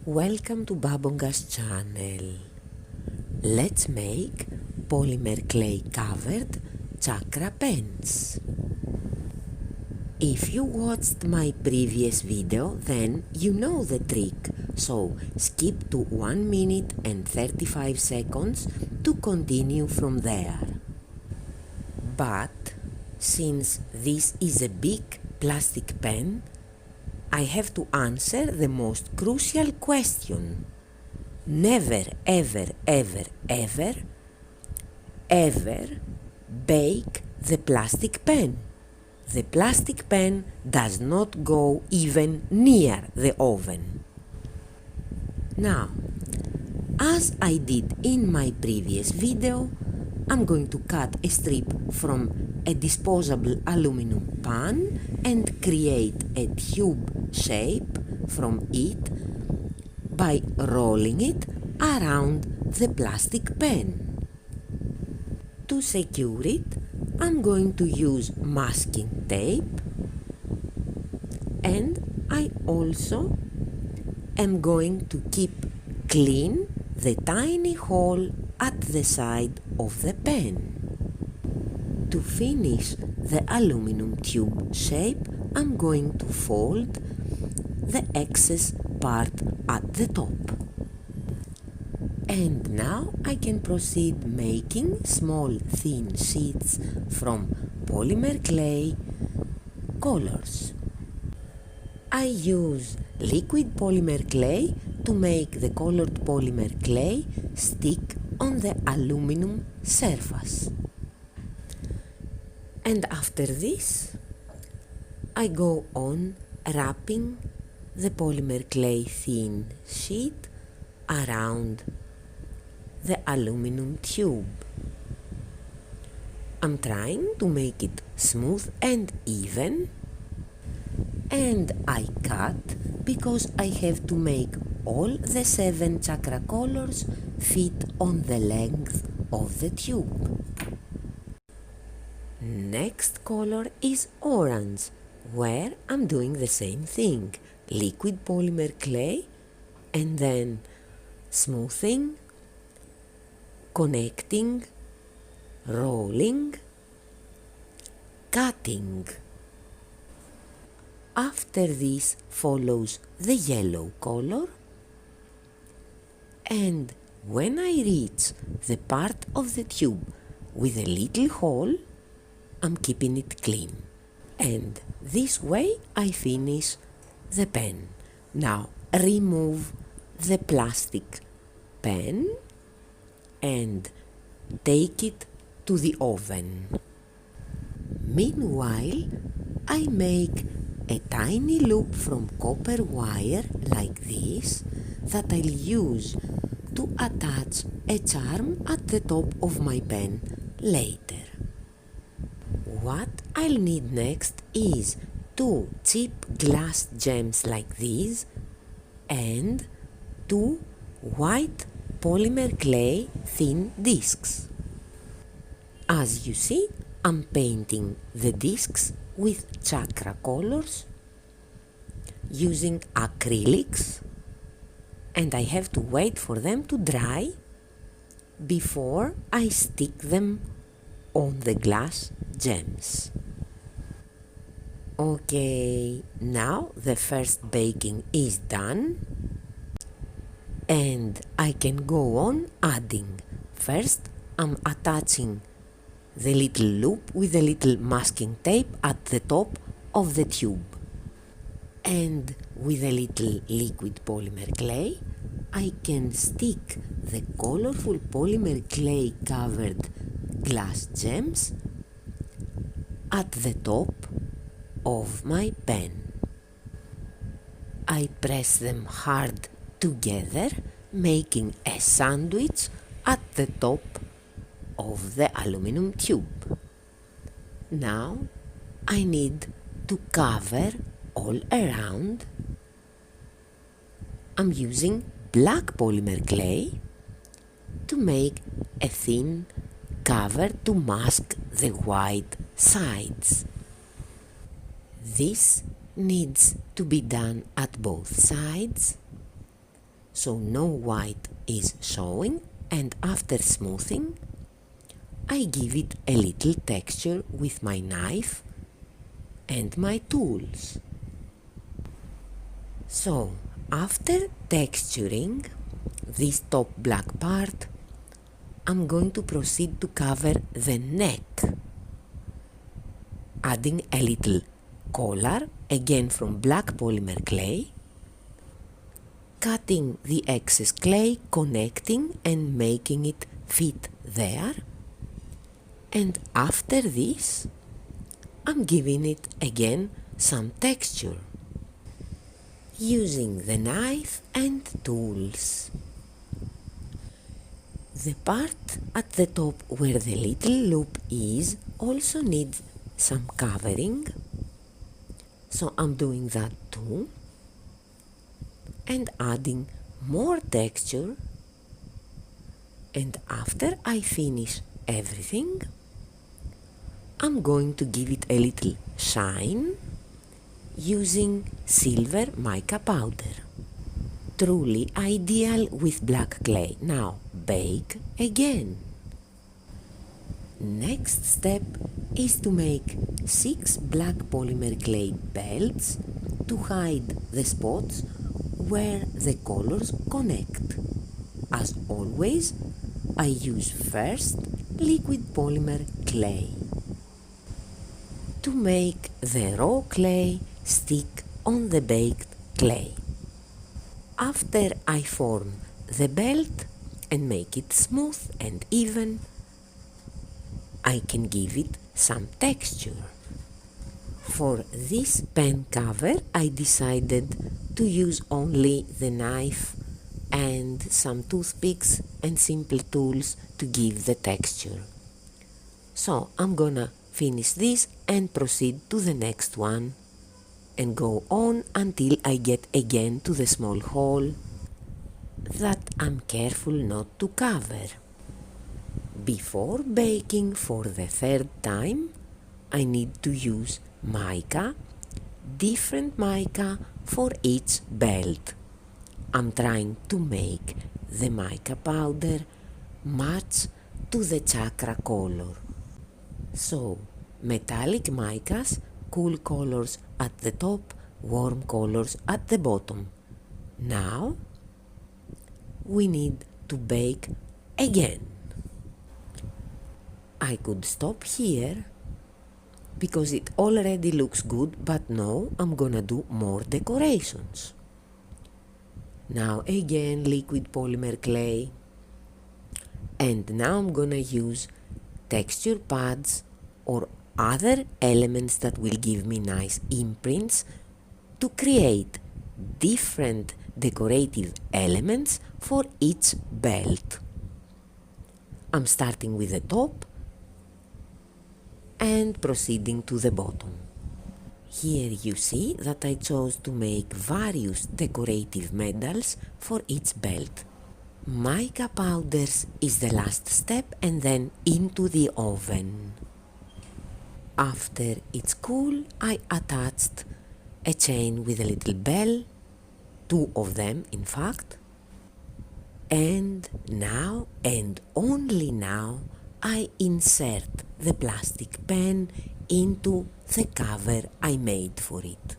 Welcome to Babonga's channel. Let's make polymer clay covered chakra pens. If you watched my previous video, then you know the trick, so skip to 1 minute and 35 seconds to continue from there. But since this is a big plastic pen, I have to answer the most crucial question. Never, ever, ever, ever, ever bake the plastic pen. The plastic pen does not go even near the oven. Now, as I did in my previous video, I'm going to cut a strip from a disposable aluminum pan and create a tube shape from it by rolling it around the plastic pen. To secure it, I'm going to use masking tape, and I also am going to keep clean the tiny hole at the side of the pen. To finish the aluminum tube shape, I'm going to fold the excess part at the top. And now I can proceed making small thin sheets from polymer clay colors. I use liquid polymer clay to make the colored polymer clay stick on the aluminum surface. And after this, I go on wrapping the polymer clay thin sheet around the aluminum tube. I'm trying to make it smooth and even, and I cut because I have to make all the 7 chakra colors fit on the length of the tube. Next color is orange, where I'm doing the same thing. Liquid polymer clay, and then smoothing, connecting, rolling, cutting. After this follows the yellow color, and when I reach the part of the tube with a little hole, I'm keeping it clean. And this way I finish the pen. Now remove the plastic pen and take it to the oven. Meanwhile, I make a tiny loop from copper wire like this that I'll use to attach a charm at the top of my pen later. What I'll need next is 2 cheap glass gems like these and 2 white polymer clay thin discs. As you see, I'm painting the discs with chakra colors using acrylics, and I have to wait for them to dry before I stick them on the glass gems. Okay, now the first baking is done, and I can go on adding. First, I'm attaching the little loop with a little masking tape at the top of the tube. And with a little liquid polymer clay, I can stick the colorful polymer clay covered glass gems at the top of my pen. I press them hard together, making a sandwich at the top of the aluminum tube. Now I need to cover all around. I'm using black polymer clay to make a thin cover to mask the white sides. This needs to be done at both sides so no white is showing, and after smoothing I give it a little texture with my knife and my tools. So after texturing this top black part, I'm going to proceed to cover the neck, adding a little collar, again from black polymer clay, cutting the excess clay, connecting and making it fit there, and after this I'm giving it again some texture using the knife and tools. The part at the top where the little loop is also needs some covering, so I'm doing that too, and adding more texture, and after I finish everything I'm going to give it a little shine using silver mica powder. Truly ideal with black clay. Now bake again. Next step is to make 6 black polymer clay belts to hide the spots where the colors connect. As always, I use first liquid polymer clay to make the raw clay stick on the baked clay. After I form the belt and make it smooth and even, I can give it some texture. For this pen cover I decided to use only the knife and some toothpicks and simple tools to give the texture. So I'm gonna finish this and proceed to the next one and go on until I get again to the small hole that I'm careful not to cover. Before baking for the third time, I need to use mica, different mica for each belt. I'm trying to make the mica powder match to the chakra color. So, metallic micas, cool colors at the top, warm colors at the bottom. Now, we need to bake again. I could stop here because it already looks good, but no, I'm gonna do more decorations. Now again liquid polymer clay, and now I'm gonna use texture pads or other elements that will give me nice imprints to create different decorative elements for each belt. I'm starting with the top and proceeding to the bottom. Here you see that I chose to make various decorative medals for each belt. Mica powders is the last step, and then into the oven. After it's cool, I attached a chain with a little bell, 2 of them in fact, and now and only now I insert the plastic pen into the cover I made for it.